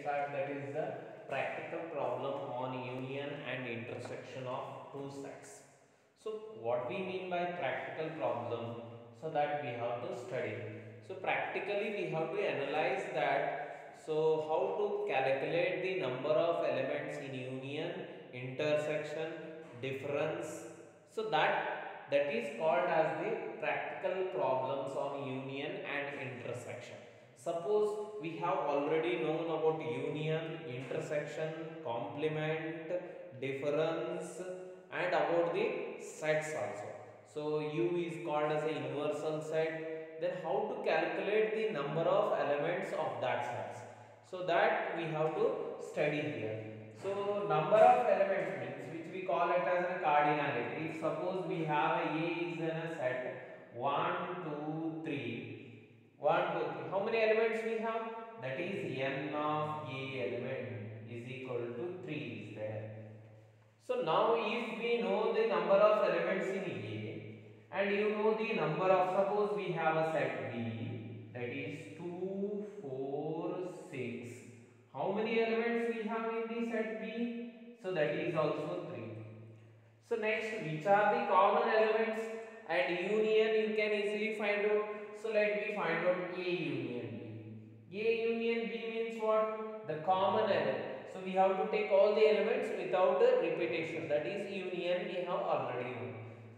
start, that is the practical problem on union and intersection of two sets. So what we mean by practical problem, so that we have to study. So practically we have to analyze that, so how to calculate the number of elements in union, intersection, difference. So that is called as the practical problems on union and intersection. Suppose we have already known about union, intersection, complement, difference, and about the sets also. So U is called as a universal set. Then how to calculate the number of elements of that sets? So that we have to study here. So number of elements means, which we call it as a cardinality. If suppose we have a is in a set 1, 2, 3. 1, 2, 3. How many elements we have? That is n of a element is equal to 3 is there. So now if we know the number of elements in A and you know the number of, suppose we have a set B, that is 2, 4, 6. How many elements we have in the set B? So that is also 3. So next, which are the common elements and union you can easily find out. So let me find out A union B. A union B means what? The common element. So we have to take all the elements without a repetition. That is union we have already known.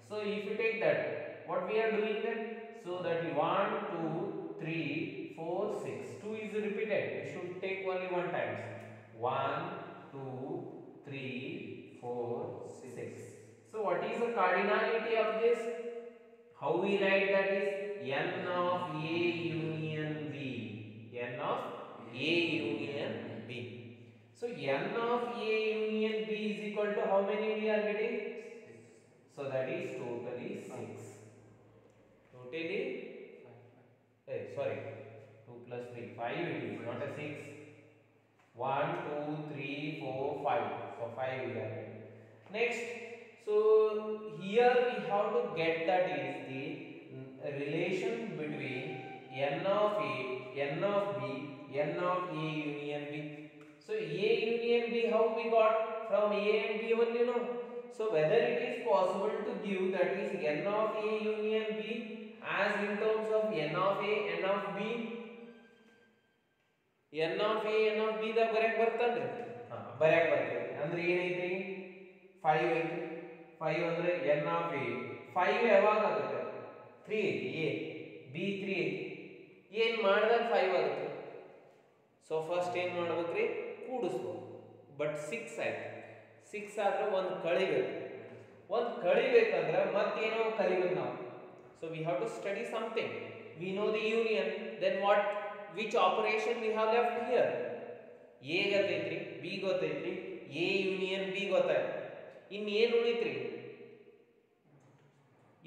So if you take that, what we are doing then? So that 1, 2, 3, 4, 6. 2 is repeated. We should take only one times. 1, 2, 3, 4, 6. So what is the cardinality of this? How we write that is n of A union B. N of A union B. So n of A union B is equal to how many we are getting? So that is totally 6. Totally, sorry, 2 plus 3, 5 it is, not a 6. 1, 2, 3, 4, 5. So 5 we are getting. Next, so here we have to get that is the relation between n of A, n of B, n of A union B. So A union B, how we got? From A and B only, no? So whether it is possible to give that is n of A union B as in terms of n of A, n of B. n of A, n of B ದ ಬರೆಯಕ್ಕೆ ಬರ್ತಲ್ರಿ? ಬರೆಯಕ್ಕೆ ಬರ್ತದೆ. ಅಂದ್ರೆ ಏನೈತ್ರಿ? 5 ಐತಿ. 5 ಅಂದ್ರೆ n of A. 5 ಯಾವಾಗ ಆಗುತ್ತೆ? 3 ಐತಿ A. B 3 ಐತಿ. ಏನ್ ಮಾಡಿದಾಗ 5 ಆಗುತ್ತೆ? ಸೊ ಫಸ್ಟ್ ಏನ್ ಮಾಡ್ಬೇಕ್ರಿ? ಕೂಡಿಸ್ಬೇಕು. ಬಟ್ 6 ಆಯ್ತು. 6 ಆದ್ರೆ ಒಂದು ಕಳಿಬೇಕು. ಒಂದು ಕಳಿಬೇಕಂದ್ರೆ ಮತ್ತೇನೋ ಕಲಿಬೇಕು ನಾವು. So we have to study something. We know the union. Then what? Which operation we have left here? A ಗೊತ್ತೈತ್ರಿ, B ಗೊತ್ತೈತ್ರಿ, A union B ಗೊತ್ತಾಯ್ತು. ಇನ್ನೇನು ಉಳಿತ್ರಿ?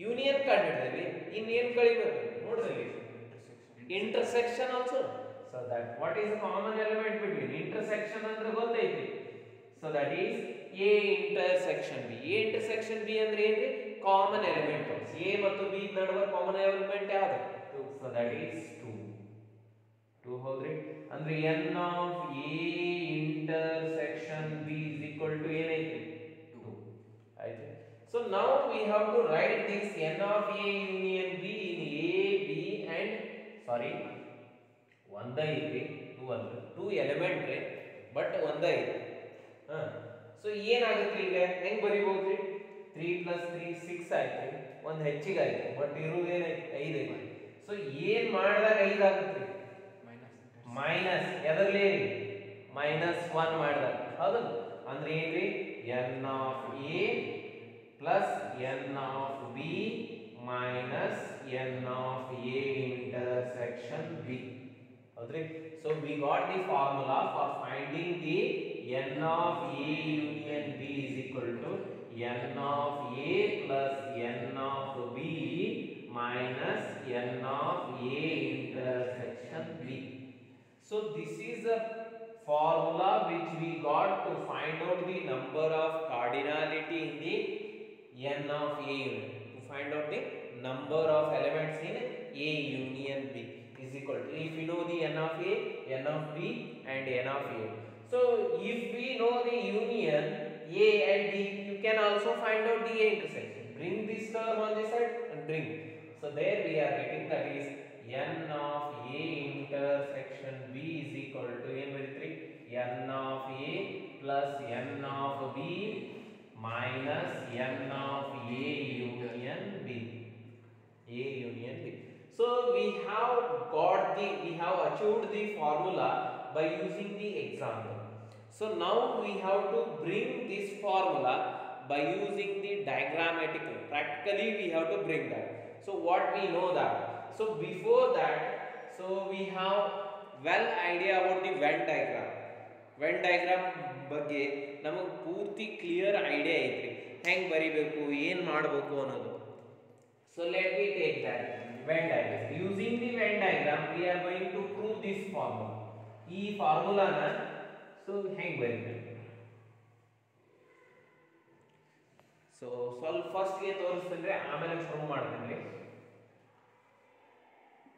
ಯೂನಿಯನ್ ಕಂಡಿಡ್ತೀವಿ. ಇನ್ನೇನು ಕಳಿಬೇಕು ನೋಡ್ರಿ? Intersection also. So that what is the common element between intersection ಅಂದ್ರೆ ಗೊತ್ತೈತಿ. So that is A intersection B. A intersection B ಅಂದ್ರೆ ಏನ್ರಿ? Common element. A ಮತ್ತು B ನಡುವೆ common element ಯಾವುದು? So that is 2. 2 ಹೌದ್ರಿ? ಅಂದ್ರೆ n of A intersection B is equal to ಏನೈತಿ? 2. ಆಯ್ತು. So now we have to write this n of A union B in A, B and sorry ಒಂದ ಐತಿ 2 ಅಂದ್ರೆ 2 element ರೀ but ಒಂದ ಐತಿ. ಸೊ ಏನಾಗುತ್ತೆ ಈಗ ಹೆಂಗ್ ಬರಿಬಹುದ್ರಿ? 3 plus 3 6 ಆಯ್ತು. ಒಂದು ಹೆಚ್ಚಿಗೆ ಆಯ್ತು ಬಟ್ ಇರುವುದು ಏನೈತಿ? 5 ಐತಿ. ಸೊ ಏನ್ ಮಾಡಿದಾಗ 5 ಆಗುತ್ತೆ? ಮೈನಸ್ ಎದರ್ಲಿ -1 ಮಾಡಿದಾಗ ಹೌದು. ಅಂದ್ರೆ ಏನ್ರಿ? n of A plus n of B minus n of A intersection B. ಹೌದ್ರಿ? So we got the formula for finding the n of A union B is equal to n of A plus n of B minus n of A intersection B. So this is a formula which we got to find out the number of cardinality in the n of A union. To find out the number of elements in A union B. is equal to, if we know the n of a, n of b and n of a. So if we know the union a and b, you can also find out the a intersection. Bring this term on this side and bring. So there we are getting that is n of a intersection b is equal to n by 3 n of a plus n of b minus n of a union b. A union B. So we have achieved the formula by using the example. So now we have to bring this formula by using the diagrammatical. Practically we have to bring that. So what we know that. So before that, so we have well idea about the Venn diagram. Venn diagram ಬಗ್ಗೆ ನಮಗೆ ಪೂರ್ತಿ clear idea ಐತ್ರಿ, ಹೆಂಗೆ ಬರಿಬೇಕು ಏನು ಮಾಡಬೇಕು ಅನ್ನೋದು. So let me take that Venn diagram. Using the Venn diagram, we are going to prove this formula. ಈ ಫಾರ್ಮುಲಾನ so ಹೆಂಗೆ ಬರೀಬೇಕು. ಸೊ ಸ್ವಲ್ಪ ಫಸ್ಟ್ಗೆ ತೋರಿಸ್ತೀನಿ, ಆಮೇಲೆ ಶುರು ಮಾಡ್ತೀನಿ.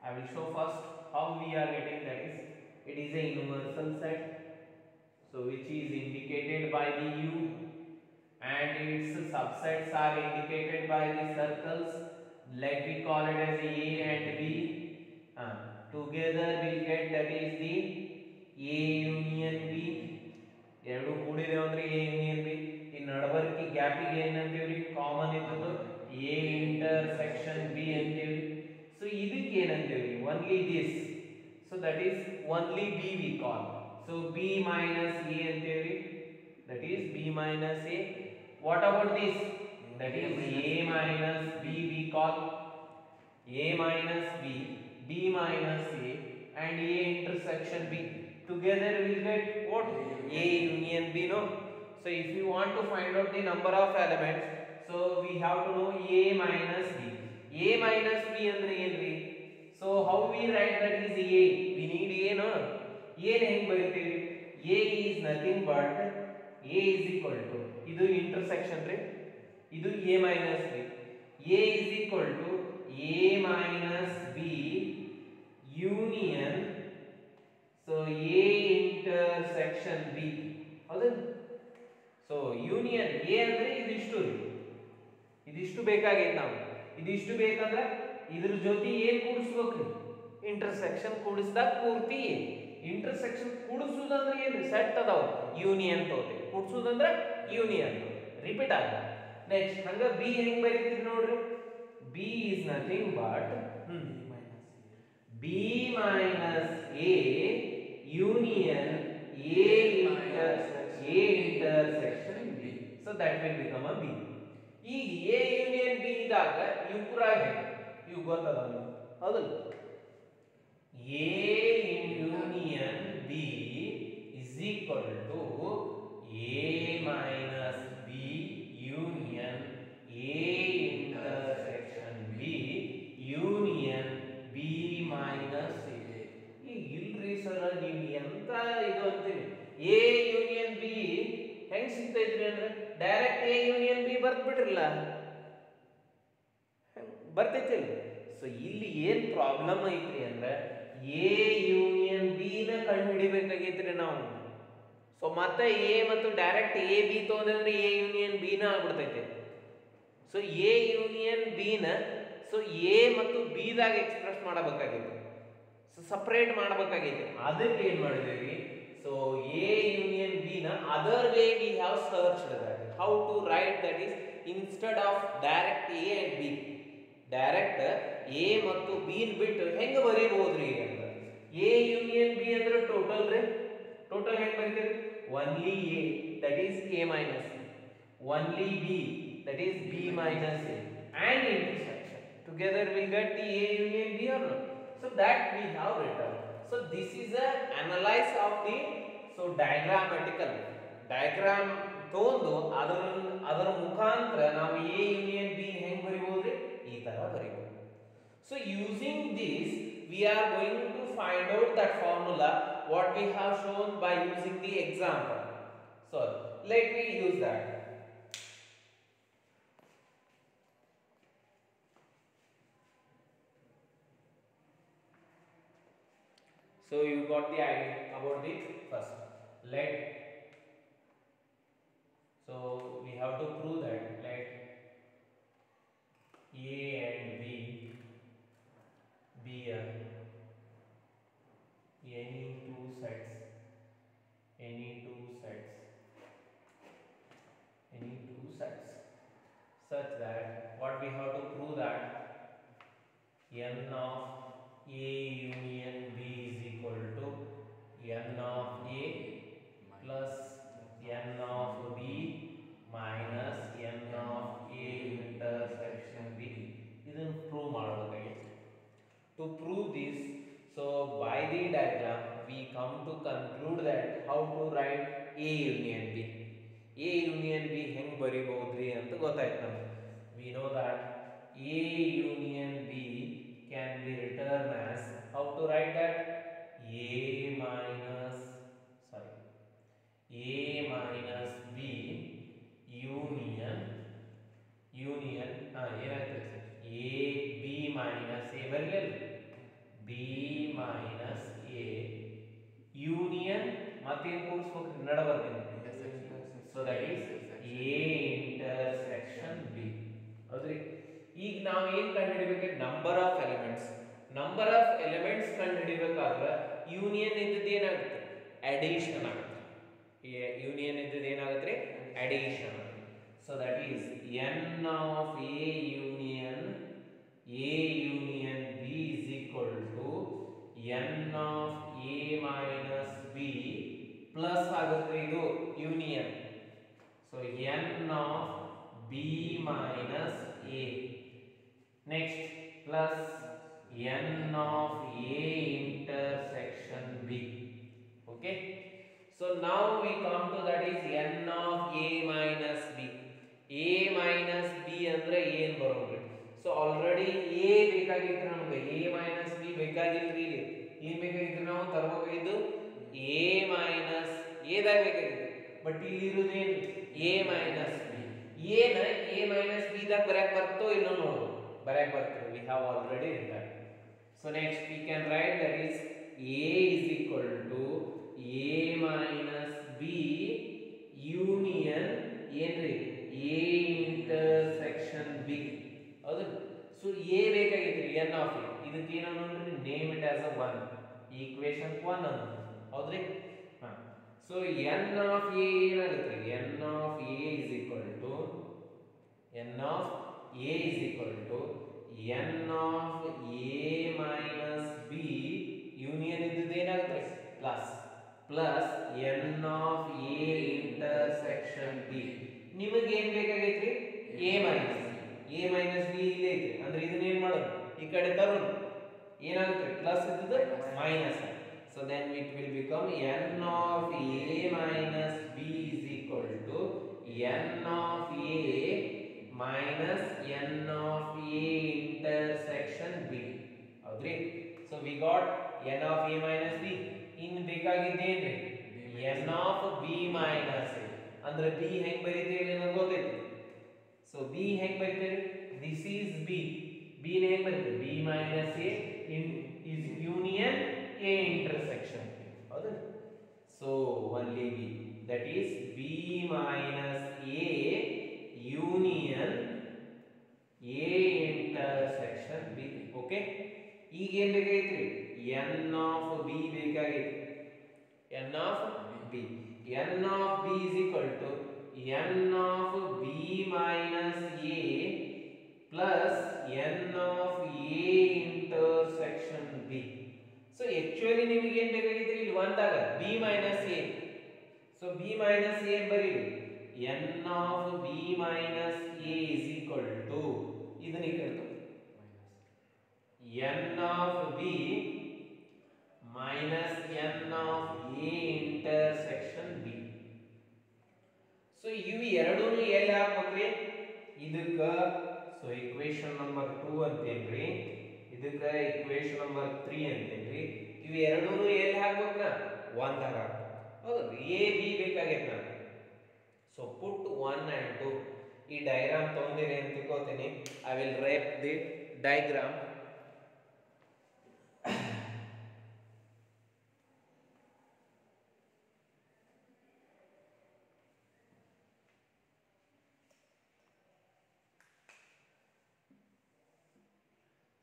I will show first how we are getting that is. It is a universal set, so which is indicated by the U, and its subsets are indicated by the circles. Let me call it as A and B. Together we get that is the A union B. ಎರಡು ಕೂಡಿದೆ ಅಂದ್ರೆ A union B. ಈ ನಡಬರ್ಕಿ ಗ್ಯಾಪಿಗೆ ಏನಂತೀವ್ರಿ, common ಇದ್ದದ್ದು A intersection B ಅಂತೀವ್ರಿ. So ಇದಕ್ಕೆ ಏನಂತೀವ್ರಿ, only this. So that is only B we call. So B minus A ಅಂತೀವ್ರಿ, that is B minus A. What about this? That is A minus B we call. A minus B, B minus A and A intersection B. Together we will get what? A union B, no? So if you want to find out the number of elements, so we have to know A minus B. A minus B andre enri? So how we write that is A? We need A, no? A ಹೆಂಗೆ ಬರೀತೀವಿ? A is nothing but A is equal to, ಇದು intersection ರೀ, ಇದು A minus B. A is equal to A minus B union, so A intersection B. ಹೌದಾ? So union A ಅಂದ್ರೆ ಇದಿಷ್ಟು ರೀ, ಇದಿಷ್ಟು ಬೇಕಾಗೈತೆ. ನಾವು ಇದಿಷ್ಟು ಬೇಕಂದ್ರೆ ಇದ್ರ ಜೊತೆ ಏನು ಕೂಡಿಸ್ಬೇಕು, ಇಂಟರ್ಸೆಕ್ಷನ್ ಕೂಡಿಸಿದಾಗ ಪೂರ್ತಿ ಇಂಟರ್ಸೆಕ್ಷನ್ ಕೂಡಿಸೋದಂದ್ರೆ ಏನು, ಸೆಟ್ ಅದಾವ ಯೂನಿಯನ್ ತಗೋತೀವಿ, ಕೂಡಿಸೋದಂದ್ರೆ ಯೂನಿಯನ್. ರಿಪೀಟ್ ಆಗ ನೆಕ್ಸ್ಟ್ ಹಂಗ ಬಿ ಹೆಂಗ್ ಬರೀತೀವಿ ನೋಡ್ರಿ. B is nothing but B minus A union A intersection B. So that will become a B. ಈಗ A union B ಇದ್ದಾಗ ಇವು ಪೂರ ಇವು ಗೊತ್ತದಲ್ಲ, ಹೌದಲ್ಲ? A union B is equal to A minus B union A intersection B union B minus A. ಈಗ ಇಲ್ರಿ sir, ನೀವು ಎಂತ ಇದು ಅಂತೀವಿ, A union B ಹೆಂಗ್ ಸಿಗ್ತೈತ್ರಿ ಅಂದ್ರೆ ಡೈರೆಕ್ಟ್ A union B ಬರ್ತ್ ಬಿಟ್ರಲ್ಲ, ಬರ್ತೈತಿಲ್ಲ. ಸೊ ಇಲ್ಲಿ ಏನ್ ಪ್ರಾಬ್ಲಮ್ ಐತ್ರಿ ಅಂದ್ರೆ A union B ನ ಕಂಡು ಹಿಡಿಬೇಕಾಗೈತ್ರಿ ನಾವು. ಸೊ ಮತ್ತೆ A ಮತ್ತು ಡೈರೆಕ್ಟ್ A B ತಗೊಂಡ್ರೆ A union B ನ ಆಗ್ಬಿಡ್ತೈತೆ. ಸೊ A union B ನ ಸೊ A ಮತ್ತು B ದಾಗ ಎಕ್ಸ್ಪ್ರೆಸ್ ಮಾಡಬೇಕಾಗೈತಿ, ಸೊ ಸಪರೇಟ್ ಮಾಡಬೇಕಾಗೈತಿ. ಅದಕ್ಕೆ ಏನ್ ಮಾಡಿದೇವಿ, so A union B na other way we have searched that how to write, that is instead of direct A and B, direct A ಮತ್ತು B ನ ಬಿಟ್ಟು ಹೆಂಗ ಬರೀಬಹುದ್ರಿ ಅಂದ್ರೆ A union B ಅಂದ್ರೆ total ರೀ, total ಹೆಂಗ್ ಬರೀತೀರಿ, only A that is A minus A, only B that is B minus A and intersection together will get the A union B or not. So that we have written. So this is a analysis of the diagrammatical diagram ತಗೊಂಡು ಅದರ ಮುಖಾಂತರ ನಾವು A union B ಹೆಂಗ್ ಬರೀಬಹುದ್ರಿ, ಈ ತರ ಬರೀಬಹುದು. So using this we are going to find out that formula what we have shown by using the example. So let me use that. So you got the idea about the first. Let, so we have to prove that let A and B be any two sets, any two sets, any two sets, such that what we have to prove that n of A union B is equal to n of A plus n of B minus n of A intersection B. ಇದನ್ನು prove ಮಾಡಬೇಕಾಗಿದೆ. To prove this, so by the diagram we come to conclude that how to write A union B. A union B ಹೆಂಗ್ ಬರಿಬಹುದ್ರಿ ಅಂತ ಗೊತ್ತಾಯ್ತು ನಮಗೆ. We know that A union B can be written as, how to write that, A minus B union ಏನಾಯ್ತು, A B minus A ಬರಲಿಲ್ಲ, B minus A union ಮತ್ತೇನು ಕೂಡಿಸ್ಬೇಕು ನಡ ಬರ್ತೀನಿ, so that is A intersection B. ಹೌದ್ರಿ. ಈಗ ನಾವು ಏನು ಕಂಡುಹಿಡಿಬೇಕು, number of elements ಕಂಡುಹಿಡಿಬೇಕಾದ್ರೆ union ಇದ್ದದ್ದು ಏನಾಗುತ್ತೆ, ಅಡಿಷನ್ ಆಗುತ್ತೆ. ಯೂನಿಯನ್ ಇದ್ದದ್ದು ಏನಾಗುತ್ತೆ, addition. So that is n of A union B is equal to n of A minus B plus ಆಗುತ್ತೆ ಇದು union. So n of B minus A, next plus n of A intersection B. Okay, so now we come to that is n of A minus B. A minus B ಅಂದ್ರೆ ಏನು ಬರೋದು, so already A ಬೇಕಾಗಿತ್ತು ನಮಗೆ, A minus B ಬೇಕಾಗಿಲ್ರಿ. ಇಲ್ಲಿ ಏನು ಬೇಕಾಗಿತ್ತು, ನಾವು ತರಬೇಕಾಗಿದ್ದು A minus A ದಾಗ ಬೇಕಾಗಿತ್ತು, ಬಟ್ ಇಲ್ಲಿ ಇರೋದು ಏನು, A minus B. ಏನ A minus B ದಾಗ ಬರಕ್ಕೆ ಬರ್ತೋ ಇಲ್ಲೋ ನೋಡು, ಬರಕ್ಕೆ ಬರ್ತದೆ. We have already written. So next we can write that is A is equal to A minus B union ಏನ್ರಿ, A intersection B. ಹೌದು. ಸೊ A ಬೇಕಾಗಿತ್ತು n of A, ಇದಕ್ಕೆ ಏನು ನೋಡ್ರಿ, name it as a 1, equation 1 ಅನ್ನು. ಹೌದ್ರಿ. So n of A ಏನಾಗುತ್ತೆ, n of A is equal to n of A minus B union ಇದ್ದದ್ದು ಏನಾಗುತ್ತೆ, plus n of A intersection B. ನಿಮಗೆ ಏನು ಬೇಕಾಗೈತ್ರಿ, A minus B ಇಲ್ಲೇ ಐತಿ, ಅಂದ್ರೆ ಇದನ್ನ ಏನು ಮಾಡೋದು, ಈ ಕಡೆ ತರೋಣ, ಏನಾಗುತ್ತೆ, ಪ್ಲಸ್ ಇದ್ದದ್ದು minus. So then it will become n of A minus B is equal to n of A minus n of A intersection B. ಹೌದ್ರಿ. So we got n of A minus B. ಇನ್ನು ಬೇಕಾಗಿದ್ದೇನ್ರಿ, n of B minus A. ಅಂದ್ರೆ B ಹೆಂಗ್ ಬರೀತೇವೆ ನನಗೆ ಗೊತ್ತೈತಿ. So B ಹೆಂಗ್ ಬರೀತೇವೆ, this is B. B ನ ಹೆಂಗ್ ಬರೀತೇವೆ, B minus A is union A intersection. ಹೌದಾ. So only B, that is B minus A union A intersection B. Okay, ಈಗ ಏನು ಬೇಕಾಗೈತ್ರಿ, n of B ಬೇಕಾಗೈತಿ, n of B. n of B is equal to n of B minus A plus n of A intersection B. So actually ನಿಮಗೆ ಏನು ಬೇಕಾಗಿತ್ತು, ಇಲ್ಲಿ ಒಂದಾಗ B minus A. So B minus A ಬರೀರಿ, n of B minus A is equal to ಇದನ್ನ ಈ ಕಡೆ n of B minus n of A intersection B. So ಇವು ಎರಡೂ ಎಲ್ಲಿ ಹಾಕ್ಬೇಕ್ರಿ, ಇದಕ್ಕ ಸೊ ಇಕ್ವೇಶನ್ ನಂಬರ್ 2 ಅಂತೇನ್ರಿ, ಇದಕ್ಕ ಇಕ್ವೇಶನ್ ನಂಬರ್ 3 ಅಂತೇನ್ರಿ. ಇವು ಎರಡೂ ಎಲ್ಲಿ ಹಾಕ್ಬೇಕ್ರ, ಒಂದಾಗ ಹಾಕ್ಬೇಕು. ಹೌದು, A B ಬೇಕಾಗೈತೆ ನನಗೆ. So put 1 and 2. ಈ ಡಯಾಗ್ರಾಮ್ ತಗೊಂಡಿರಿ ಅಂತ ತಿಳ್ಕೊತೀನಿ. I will write the diagram.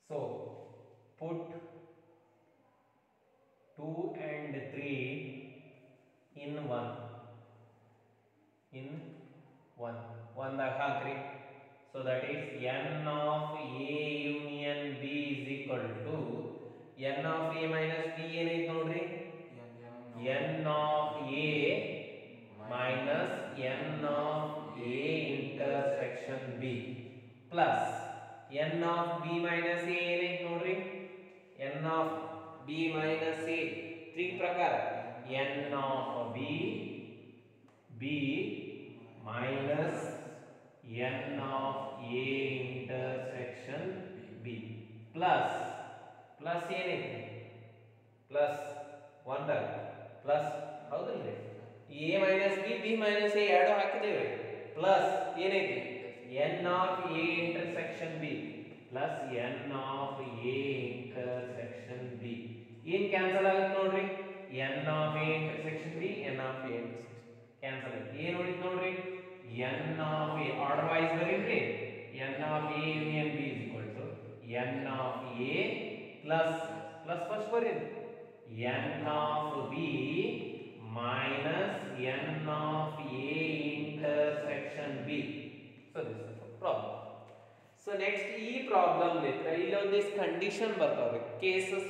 So put 2 and 3 in 1. In 1. 1 ದಾಗ ಹಾಕ್ರಿ. So that is n of A union B is equal to n of A minus B ಏನೈತೆ ನೋಡ್ರಿ, n of A minus n of A intersection B plus n of B minus A ಏನೈತೆ ನೋಡ್ರಿ, n of B minus A tree ಪ್ರಕಾರ n of B minus n of A intersection B plus ಏನೈತಿ plus 1 plus ಹೌದಲ್ರಿ, A minus B minus A ಎರಡು ಹಾಕಿದ್ದೇವೆ, plus ಏನೈತಿ n of A intersection B plus n of A intersection B. ಏನ್ cancel ಆಗುತ್ತೆ ನೋಡ್ರಿ, n of A intersection B, n of A intersection cancel ಆಗುತ್ತೆ. ಏನು ಉಳಿತು ನೋಡ್ರಿ, n of A order wise ಬರೀರಿ, n of A union B is equal to n of A plus first ಬರೀರಿ n of B minus n of A intersection B. So this is the problem. So next ಈ problem ಲಿತ್ರ ಇಲ್ಲಿ ಒಂದಿಷ್ಟು condition ಬರ್ತಾವ್ರಿ, cases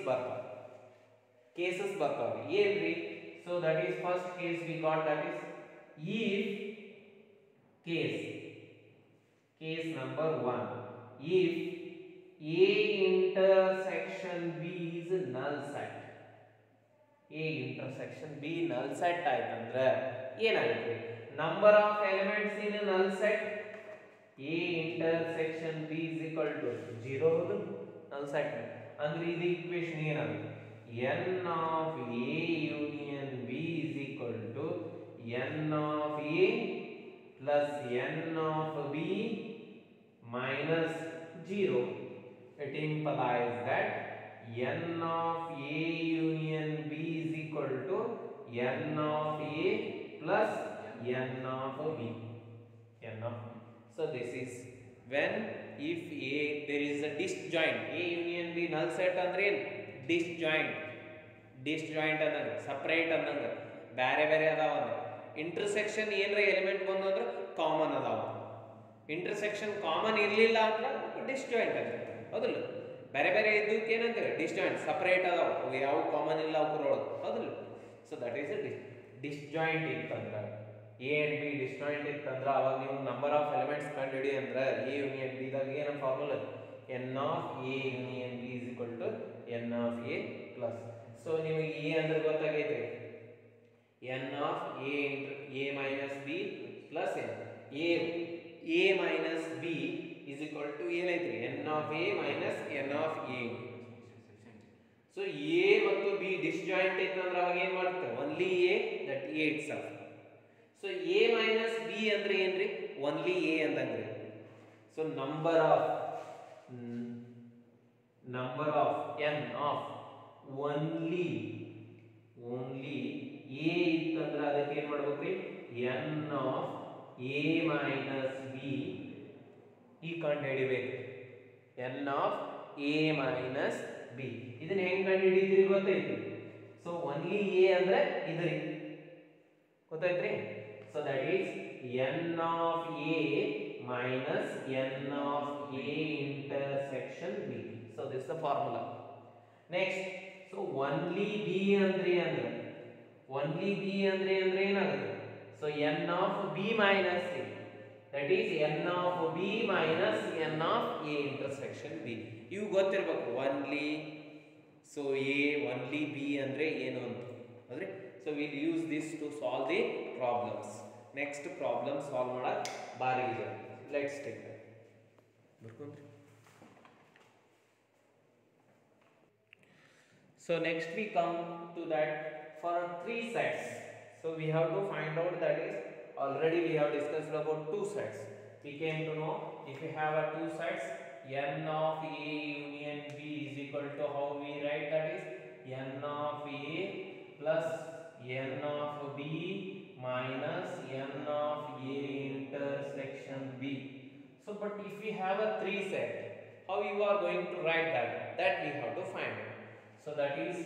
ಬರ್ತಾವ್ರಿ ಏನ್ರಿ. So that is first case we got, that is if case number 1, if A intersection B is null set, A intersection B null set ಆಯ್ತಂದ್ರೆ ಏನಾಗುತ್ತೆ, number of elements in null set A intersection B is equal to 0 ಹೌದು null set ಅಂದ್ರೆ ಇದು equation ಏನಾಗುತ್ತೆ, n of A union B is equal to n of A plus n of B minus 0. It implies that n of A union B is equal to n of A plus n of B. So this is when if A there is a disjoint, A union B null set ಅಂದ್ರೆ ಏನು, disjoint ಅನ್ನಂಗ separate ಅನ್ನಂಗ ಬೇರೆ ಅದಾವ ಅಂದ್ರೆ. Intersection ಏನರ element ಬಂದು ಅಂದ್ರೆ common ಅದಾವ, intersection common ಇರಲಿಲ್ಲ ಅಂದ್ರೆ ಡಿಸ್ಜಾಯಿಂಟ್ ಅಂತ ಹೌದಲ್ಲ, ಬೇರೆ ಇದ್ದಕ್ಕೆ ಏನಂತಾರೆ ಡಿಸ್ಜಾಯಿಂಟ್, ಸಪರೇಟ್ ಅದಾವ, ಯಾವ ಕಾಮನ್ ಇಲ್ಲ ಅವಕ್ರೊಳಗೆ ಹೌದಲ್ಲ. So that is a disjoint ಇತ್ತಂದ್ರೆ, ಎ ಅಂಡ್ ಬಿ ಡಿಸ್ಜಾಯಿಂಟ್ ಇತ್ತಂದ್ರೆ ಅವಾಗ ನೀವು ನಂಬರ್ ಆಫ್ ಎಲಿಮೆಂಟ್ಸ್ ಕಂಡುಹಿಡಿ ಅಂದ್ರೆ ಎ ಯೂನಿಯನ್ ಬಿ ದಾಗ ಏನು formula, N of A union B is equal to N of A plus. So ನಿಮಗೆ ಎ ಅಂದ್ರೆ ಗೊತ್ತಾಗೈತೆ, n of A minus B plus n. A minus B is equal to ಏನೈತ್ರಿ n of A minus n of A. So A ಮತ್ತು B disjoint ಇತ್ತಂದ್ರೆ ಅವಾಗ ಏನು ಮಾಡ್ತಾರೆ, only A, that A itself. So A minus B ಅಂದ್ರೆ ಏನ್ರಿ, only A ಅಂದಂಗ್ರಿ. So number of n of only A ಇತ್ತಂದ್ರೆ ಅದಕ್ಕೆ ಏನು ಮಾಡ್ಬೇಕ್ರಿ, n of A minus B ಈ ಕಂಡು ಹಿಡಿಬೇಕು, n of A minus B. ಇದನ್ನ ಹೆಂಗ್ ಕಂಡು ಹಿಡಿತೀರಿ ಗೊತ್ತೈತಿ. ಸೊ only A ಅಂದ್ರೆ ಇದ್ರಿ ಗೊತ್ತಾಯ್ತ್ರಿ. So that is n of A minus n of A intersection B. So this is the formula. Next, so only B ಅಂದ್ರೆ ಏನಾಗುತ್ತೆ, so n of B minus A, that is n of B minus n of A intersection B. ಇವು ಗೊತ್ತಿರಬೇಕು only, so A only B ಅಂದ್ರೆ ಏನು ಅಂತ ಅಂದ್ರೆ. So will use this to solve the problems. Next problem solve ಮಾಡಕ್ಕೆ ಬಾರಿ ಇದೆ. Let's take that ಬರ್ಕೊಂಡ್ರಿ. So next we come to that for 3 sets. So we have to find out, that is already we have discussed about 2 sets. We came to know if we have a 2 sets, n of A union B is equal to how we write, that is n of A plus n of B minus n of A intersection B. So but if we have a 3 set, how you are going to write that we have to find it. So that is,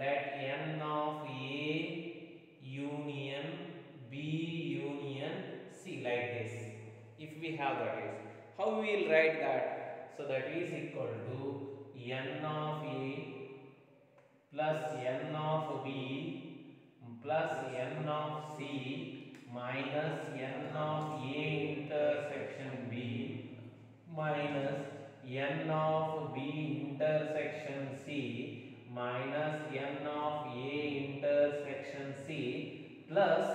let n of A union B union C, like this. If we have that is, how we will write that? So that is equal to n of A plus n of B plus n of C minus n of A intersection B minus n of B intersection C minus n of A intersection C plus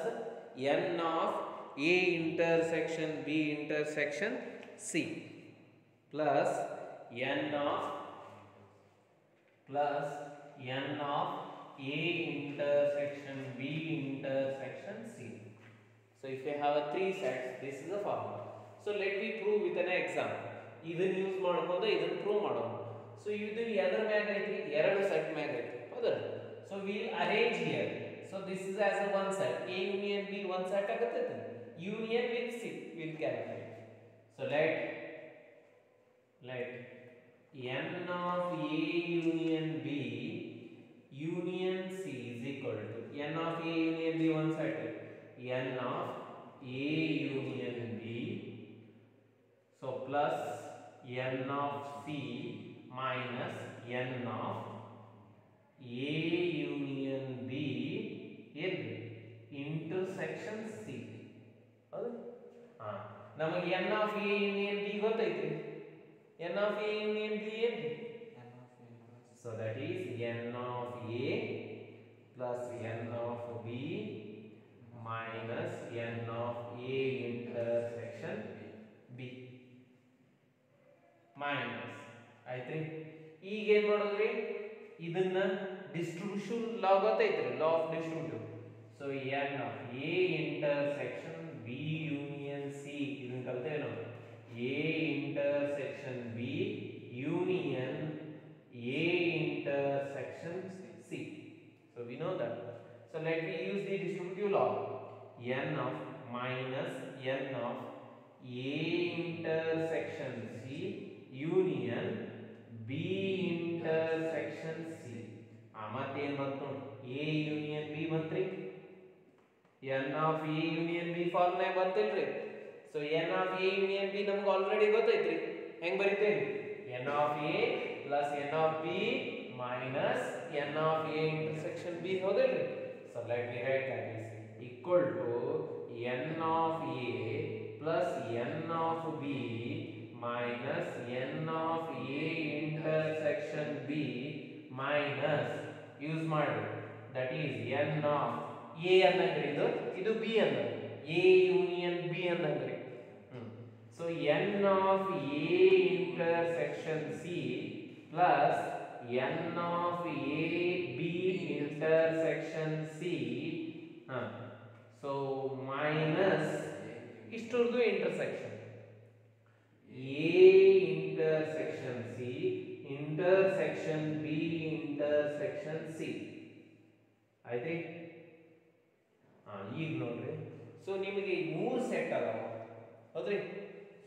n of A intersection B intersection C plus n of A intersection B intersection C. So if you have a three sets, this is the formula. So let me prove with an example. ಇದನ್ನ use ಮಾಡ್ಕೊಂಡು ಇದನ್ನ prove ಮಾಡೋಣ. So ಇದು ಎದರ ಮ್ಯಾಗ ಐತಿ? ಎರಡು set ಮ್ಯಾಗ ಐತಿ, ಹೌದಲ್ಲ? So will arrange here. So this is as a one set. A union B one set ಆಗತೈತಿ. Union with C will calculate. So let n of A union B union C is equal to n of A union B one set. N of A union B, so plus n of C minus n of A union B in intersection C. ನಮಗೆ n of A union B ಗೊತ್ತೈತಿ. n of A union B ಏನು? So that is n of A plus n of B minus n of A intersection B minus. ಆಯ್ತು. ಈಗ ಏನು ಮಾಡೋದ್ರಿ? ಇದನ್ನ distribution law ಗೊತ್ತೈತ್ರಿ, law of distributive. So n of A intersection B union C ಇದನ್ನ ಕಲ್ತೇವೆ ನಾವು. A intersection B union A intersection C. So we know that. So let me use the distributive law. N of minus n of A intersection C union B intersection C. ಮತ್ತೆ ಏನು ಬಂತು? A union B ಬಂತ್ರಿ. n of A union B formula ಬಂತಿಲ್ರಿ. So n of A union B ನಮಗೆ already ಗೊತ್ತೈತ್ರಿ. ಹೆಂಗ್ ಬರೀತೇವೆ? n of A plus n of B minus n of A intersection B, ಹೌದಿಲ್ರಿ? So let me write that is equal to n of A plus n of B minus n of A intersection B minus use ಮಾಡಿ, that is n of A ಅನ್ನಂಗ್ರಿ, ಇದು B ಅನ್ನ, A union B ಅನ್ನಂಗ್ರಿ. So n of A intersection C plus n of A B intersection C, so minus ಇಷ್ಟರದ್ದು intersection A intersection C intersection B intersection C. ಆಯ್ತು. ಈಗ ನೋಡ್ರಿ, so ನಿಮಗೆ ಮೂರು set ಅದಾವ, ಹೌದ್ರಿ?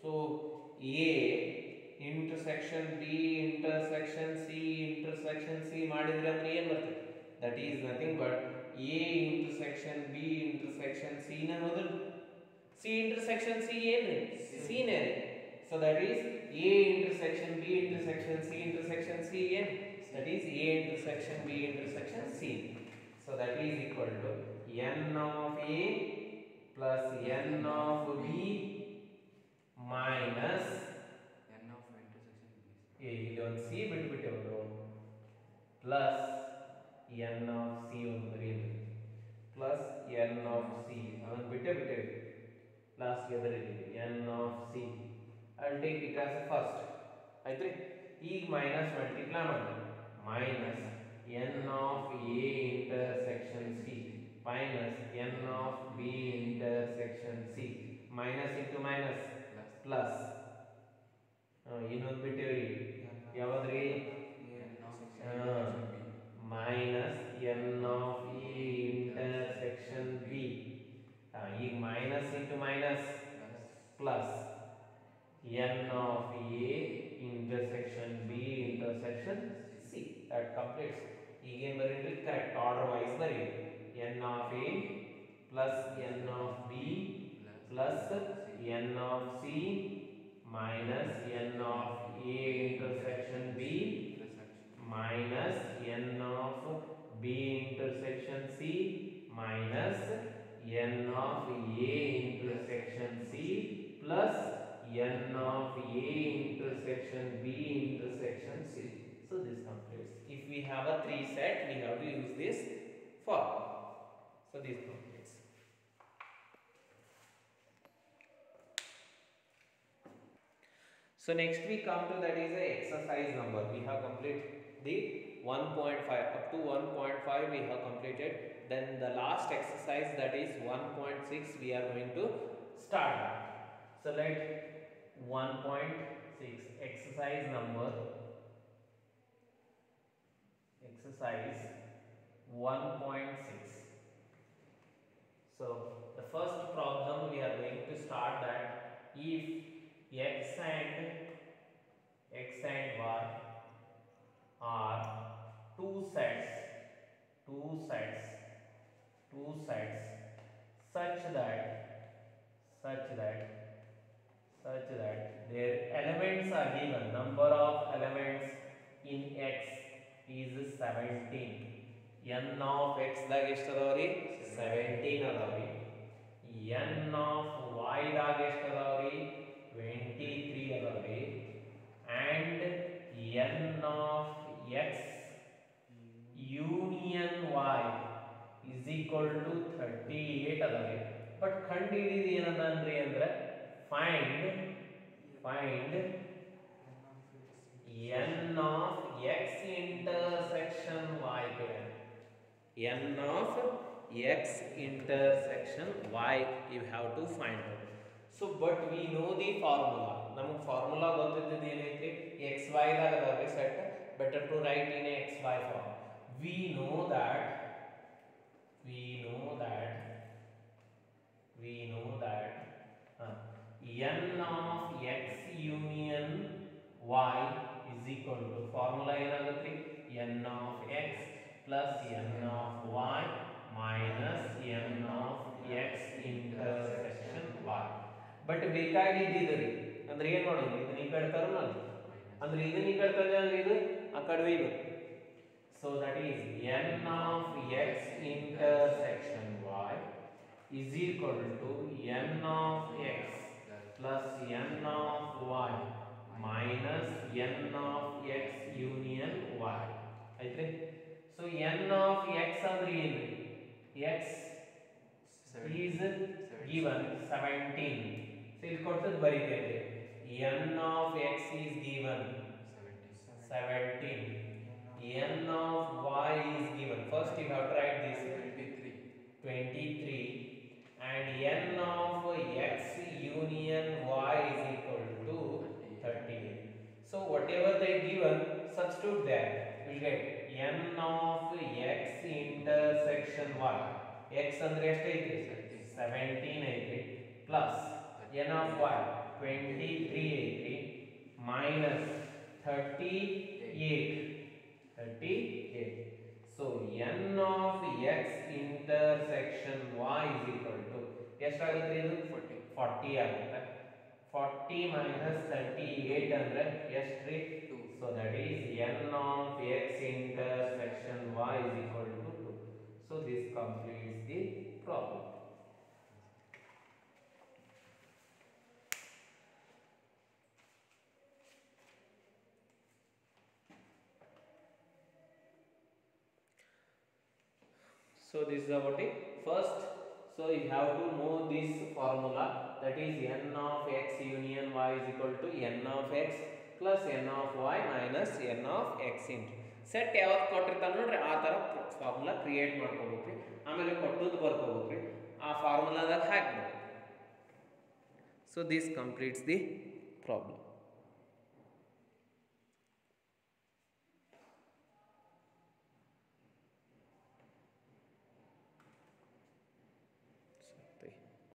So A intersection B intersection C intersection C ಮಾಡಿದ್ರೆ ಅಂದ್ರೆ ಏನು ಬರ್ತದೆ? That is nothing but A intersection B intersection C ನ ಹೌದಲ್ಲ? C intersection C ಏನ್ರಿ? C ನೇ ರೀ. So that is A intersection B intersection C intersection C ಏನು? That is A intersection B intersection C. So that is equal to n of A plus n of B minus n of intersection B. ಇಲ್ಲಿ ಒಂದು C ಬಿಟ್ಬಿಟ್ಟೆವು, plus n of C ಒಂದು ಬರೀಲಿ, plus n of C ಅದನ್ನು ಬಿಟ್ಟೇವೆ, last ಎದರಿಲಿ n of C. I will take it as a first, ಆಯ್ತ್ರಿ? ಈಗ ಮೈನಸ್ ಮಲ್ಟಿಪ್ಲೈ ಮಾಡಿ, minus n of A intersection C minus n of B intersection C minus into minus plus ಇನ್ನೊಂದು ಬಿಟ್ಟಿವ್ರಿ, ಯಾವ್ದ್ರಿ? Minus n of A intersection B. ಈಗ minus into minus plus n of A intersection n of A plus n of B plus n of C minus n of A intersection B minus n of B intersection C minus n of A intersection C plus n of A intersection B intersection C. So this completes. If we have a 3 set, we have to use this formula. So this completes. So next we come to that is a exercise number. We have completed the 1.5 up to 1.5 we have completed. Then the last exercise, that is 1.6, we are going to start that. So let 1.6 exercise number, exercise 1.6. So the first problem we are going to start that if x and y are two sets such that their elements are given, number of elements in x is 17. n of x ದಾಗ ಎಷ್ಟು ಅದಾವ್ರಿ 17 ಅದಾವ್ರಿ. n of y ದಾಗ ಎಷ್ಟು ಅದಾವ್ರಿ 23 ಅದಾವ್ರಿ. and n of x union y is equal to 38 ಅದಾವ್ರಿ. But ಕಂಡು ಹಿಡಿದು ಏನಂದ್ರಿ ಅಂದ್ರೆ find n of x intersection y n of x intersection y you have to find out. So but we know the formula. ನಮಗೆ formula ಗೊತ್ತಿದ್ದು ಏನೈತಿ x y ದಾಗ ಅದಾವ್ರಿ set. better to write in a x y form. we know that n of x union y is equal to formula ಏನಾಗುತ್ತೆ n of x plus n of y minus n of x intersection y. But ಬೇಕಾಗಿದ್ದಿದ್ರಿ ಅಂದ್ರೆ ಏನು ಮಾಡೋದು, ಇದನ್ನ ಈ ಕಡೆ ತರೋಣ ಅಂದ್ರೆ ಇದನ್ನ ಈ ಕಡೆ ತಂದ್ರೆ ಅಂದ್ರೆ ಇದು ಆ ಕಡೆ ಒಯ್ಬೇಕು. So that is n of x intersection y is equal to n of x plus n of y minus n of x union y. ಆಯ್ತ್ರಿ. So n of x ಅಂದ್ರೆ ಏನ್ರಿ, x is given 17. So ಇಲ್ಲಿ ಕೊಟ್ಟದ್ದು ಬರೀತೇವೆ n of x is given 17. n of y is given, first you have to write this 23 and n of x union y is equal to 38. So whatever they given, substitute there, will get n of x intersection y. x ಅಂದ್ರೆ ಎಷ್ಟು ಐತಿ 17 ಐತಿ plus n of y 23 ಐತಿ minus 38. So n of x intersection y is equal to ಎಷ್ಟಾಗುತ್ತೆ ಇದು 40 ಆಗುತ್ತೆ. 40 minus 38 ಅಂದ್ರೆ ಎಷ್ಟು ರೀ 2. So that is n of x intersection y is equal to 2. So this completes the problem. So this is about it. First, so you have to know this formula, that is n of x union y is equal to n of x plus n of y minus n of x into set ಯಾವತ್ತು ಕೊಟ್ಟಿರ್ತಾನೆ ನೋಡ್ರಿ ಆ ಥರ formula create ಮಾಡ್ಕೋಬೇಕ್ರಿ. ಆಮೇಲೆ ಕೊಟ್ಟದ್ದು ಬರ್ಕೋಬೇಕ್ರಿ, ಆ ಫಾರ್ಮುಲಾದಾಗ ಹಾಕ್ಬೇಕು. So this completes the problem.